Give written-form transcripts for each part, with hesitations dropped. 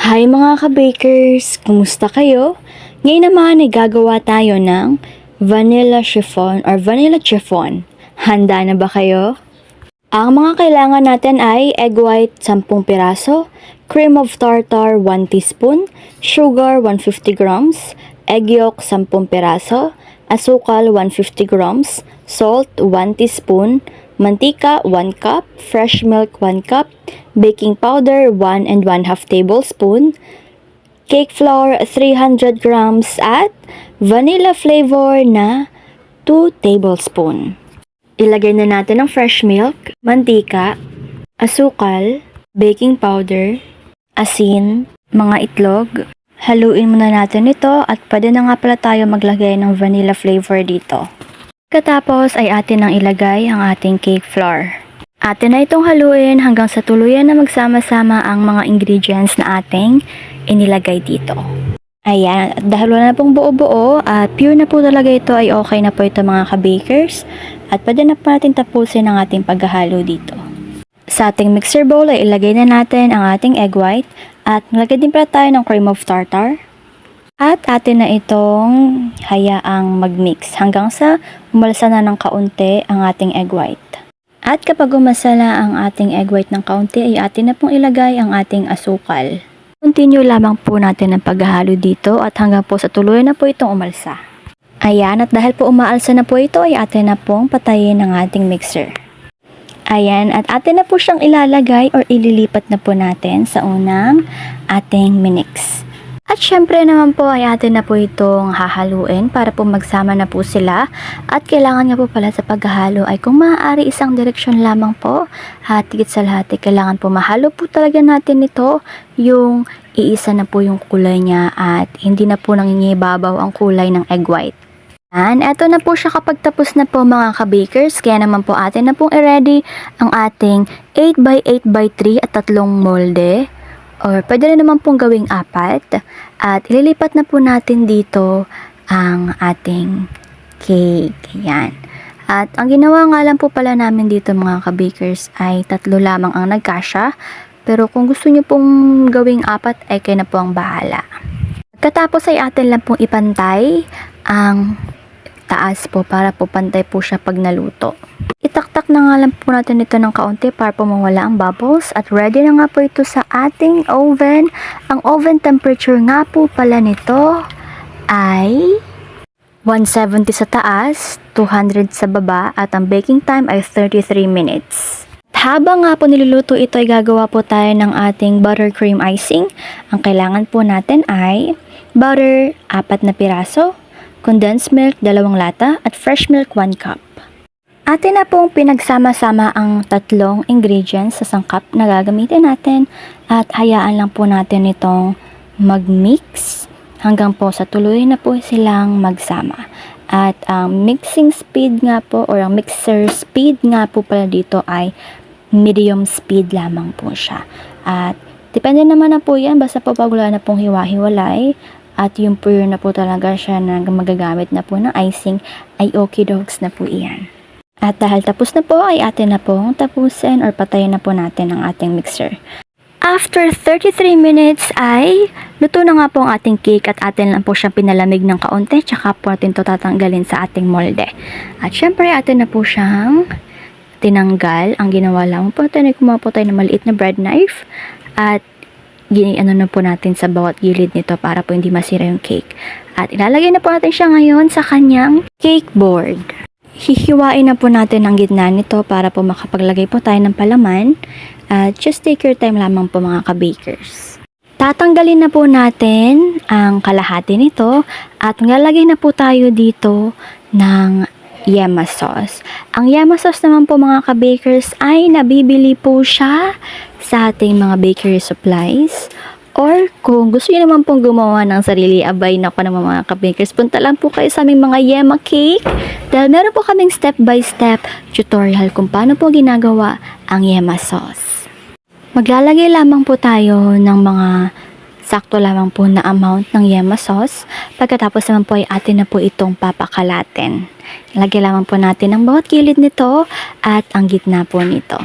Hi mga ka-bakers! Kumusta kayo? Ngayon naman ay gagawa tayo ng vanilla chiffon or vanilla chiffon. Handa na ba kayo? Ang mga kailangan natin ay egg white 10 piraso, cream of tartar 1 teaspoon, sugar 150 grams, egg yolk 10 piraso, asukal 150 grams, salt 1 teaspoon, mantika 1 cup, fresh milk 1 cup, baking powder 1 and 1/2 tablespoon, cake flour 300 grams at vanilla flavor na 2 tablespoon. Ilagay na natin ang fresh milk, mantika, asukal, baking powder, asin, mga itlog. Haluin muna natin ito at pwede na nga pala tayo maglagay ng vanilla flavor dito. Katapos ay atin nang ilagay ang ating cake flour. Atin na itong haluin hanggang sa tuluyan na magsama-sama ang mga ingredients na ating inilagay dito. Ayan, at dahil wala na pong buo-buo at pure na po talaga ito ay okay na po ito mga ka-bakers. At pwede na po natin tapusin ang ating paghahalo dito. Sa ating mixer bowl ay ilagay na natin ang ating egg white at maglagay din pala tayo ng cream of tartar. At atin na itong hayaang mag-mix hanggang sa umalsa na ng kaunti ang ating egg white. At kapag umasa na ang ating egg white ng kaunti ay atin na pong ilagay ang ating asukal. Continue lamang po natin ang paghahalo dito at hanggang po sa tuluyan na po itong umalsa. Ayan, at dahil po umaalsa na po ito ay atin na pong patayin ang ating mixer. Ayan, at atin na po siyang ilalagay or ililipat na po natin sa unang ating minix. At syempre naman po ay atin na po itong hahaluin para po magsama na po sila. At kailangan nga po pala sa paghahalo ay kung maaari isang direksyon lamang po. At higit sa lahat ay kailangan po mahalo po talaga natin ito yung iisa na po yung kulay niya at hindi na po nangingibabaw ang kulay ng egg white. And eto na po siya kapag tapos na po mga ka-bakers. Kaya naman po atin na pong i-ready ang ating 8x8x3 at 3 molde. Or pwede rin naman pong gawing 4. At ililipat na po natin dito ang ating cake. Ayan. At ang ginawa nga lang po pala namin dito mga ka-bakers ay 3 lamang ang nagkasya. Pero kung gusto nyo pong gawing 4 ay kayo na po ang bahala. Katapos ay atin lang pong ipantay ang taas po para po pantay po siya pag naluto. Itaktak na nga lang po natin ito ng kaunti para po mawala ang bubbles at ready na nga po ito sa ating oven. Ang oven temperature nga po pala nito ay 170 sa taas, 200 sa baba at ang baking time ay 33 minutes. Habang nga po niluluto ito ay gagawa po tayo ng ating buttercream icing. Ang kailangan po natin ay butter 4 na piraso, condensed milk 2 lata at fresh milk 1 cup. Atin na pong pinagsama-sama ang 3 ingredients sa sangkap na gagamitin natin at hayaan lang po natin itong mag-mix hanggang po sa tuloy na po silang magsama. At ang mixing speed nga po or ang mixer speed nga po pala dito ay medium speed lamang po siya. At depende naman na po yan basta po pag wala na pong hiwa-hiwalay at yung pure na po talaga siya na magagamit na po ng icing ay okay dogs na po iyan. At dahil tapos na po ay atin na pong tapusin or patayin na po natin ang ating mixer. After 33 minutes ay luto na nga po ang ating cake at atin lang po siyang pinalamig ng kaunti tsaka po natin ito tatanggalin sa ating molde. At syempre atin na po siyang tinanggal. Ang ginawa lang po natin ay kumuha po tayo ng maliit na bread knife at ano na po natin sa bawat gilid nito para po hindi masira yung cake. At ilalagay na po natin siya ngayon sa kanyang cake board. Hihiwain na po natin ang gitna nito para po makapaglagay po tayo ng palaman. At just take your time lamang po mga ka-bakers. Tatanggalin na po natin ang kalahati nito at maglalagay na po tayo dito ng yema sauce. Ang yema sauce naman po mga ka-bakers ay nabibili po siya sa ating mga bakery supplies. Or kung gusto niyo naman pong gumawa ng sarili, abay na po naman mga ka-bakers, punta lang po kayo sa aming mga yema cake. Dahil meron po kaming step-by-step tutorial kung paano po ginagawa ang yema sauce. Maglalagay lamang po tayo ng mga sakto lamang po na amount ng yema sauce. Pagkatapos naman po ay atin na po itong papakalatin. Ilagay lamang po natin ang bawat gilid nito at ang gitna po nito.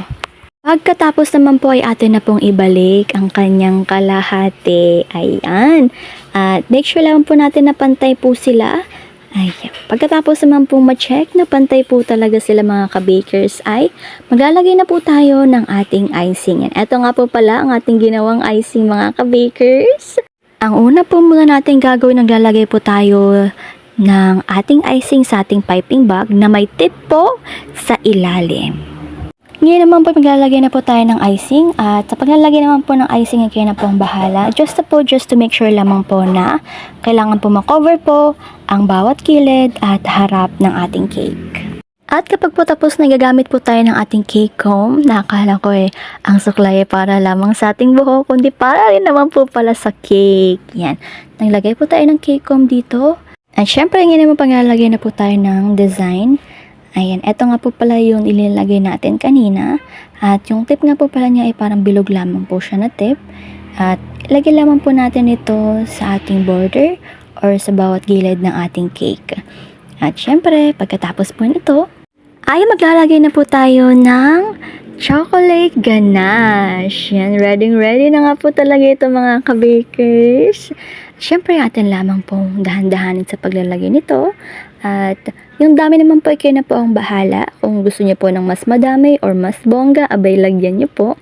Pagkatapos naman po ay atin na pong ibalik ang kanyang kalahati. Ayan. At make sure lang po natin na pantay po sila. Ayan. Pagkatapos naman po ma-check na pantay po talaga sila mga ka-bakers ay maglalagay na po tayo ng ating icing. Yan. Ito nga po pala ang ating ginawang icing mga ka-bakers. Ang una po muna natin gagawin, naglalagay po tayo ng ating icing sa ating piping bag na may tip po sa ilalim. Ngayon naman po maglalagay na po tayo ng icing at sa paglalagay naman po ng icing ay kayo na po ang bahala. Just to make sure lamang po na kailangan po makover po ang bawat kilid at harap ng ating cake. At kapag po tapos na gagamit po tayo ng ating cake comb, nakakala ko ang suklay para lamang sa ating buhok, kundi para rin naman po pala sa cake. Yan. Naglagay po tayo ng cake comb dito. At syempre ngayon naman paglalagay na po tayo ng design. Ayan, eto nga po pala yung ilalagay natin kanina. At yung tip nga po pala niya ay parang bilog lamang po siya na tip. At ilagay lamang po natin ito sa ating border or sa bawat gilid ng ating cake. At syempre, pagkatapos po nito, ay maglalagay na po tayo ng chocolate ganache. Yan, ready na nga po talaga ito mga ka-bakers. Syempre, atin lamang pong dahan-dahanin sa paglalagay nito. At yung dami naman po, kayo na po ang bahala. Kung gusto niyo po ng mas madami or mas bongga, abay lagyan niyo po.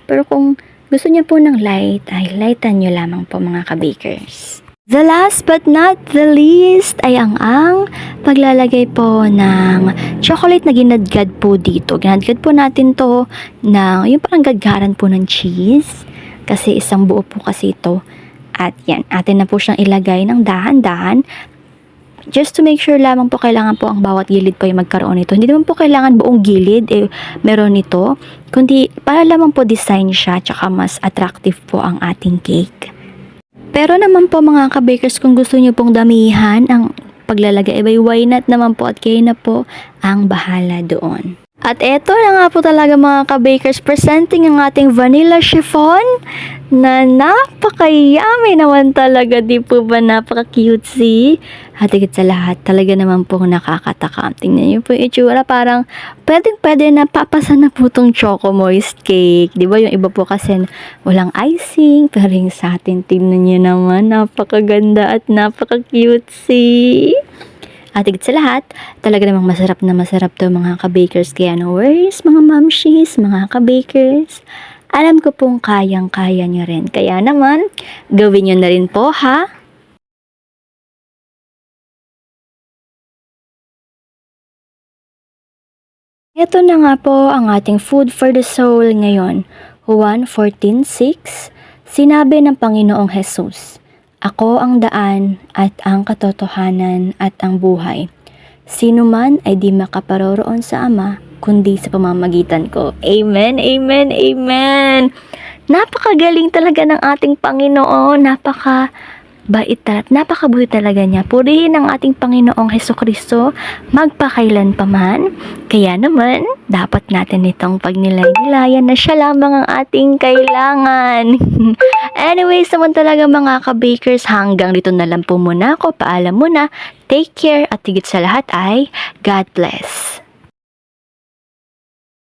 Pero kung gusto niyo po ng light, ay lightan niyo lamang po mga ka-bakers. The last but not the least ay ang paglalagay po ng chocolate na ginadgad po dito. Ginadgad po natin to na yung parang gadgaran po ng cheese. Kasi isang buo po kasi ito. At yan, atin na po siyang ilagay ng dahan-dahan. Just to make sure lamang po kailangan po ang bawat gilid po yung magkaroon nito. Hindi naman po kailangan buong gilid meron nito. Kundi para lamang po design siya tsaka mas attractive po ang ating cake. Pero naman po mga ka-bakers, kung gusto niyo pong damihan ang paglalagay, why not naman po at kayo na po ang bahala doon. At eto na nga po talaga mga ka-bakers, presenting ang ating vanilla chiffon na napaka-yummy naman talaga, di po ba, napaka-cutesy. At higit sa lahat, talaga naman po nakakatakam. Tingnan niyo po yung itsura, parang pwedeng-pwede na papasa na po itong Choco Moist cake. Di ba yung iba po kasi walang icing, pero yung sa atin, tingnan niyo naman, napakaganda at napaka-cutesy. At higit sa lahat, talaga namang masarap na masarap to mga ka-bakers. Kaya no worries, mga mamshies, mga ka-bakers. Alam ko pong kayang-kaya nyo rin. Kaya naman, gawin nyo na rin po ha. Ito na nga po ang ating food for the soul ngayon. Juan 14:6, sinabi ng Panginoong Jesus, "Ako ang daan at ang katotohanan at ang buhay. Sino man ay di makaparoroon sa Ama, kundi sa pamamagitan ko." Amen, amen, amen. Napakagaling talaga ng ating Panginoon. Napakabait at napakabuti talaga niya. Purihin ang ating Panginoong Hesukristo magpakailan pa man. Kaya naman, dapat natin itong pagnilay-nilayan na siya lamang ang ating kailangan. Anyways, naman talaga mga ka-bakers, hanggang dito na lang po muna ako. Paalam muna. Take care at higit sa lahat ay God bless.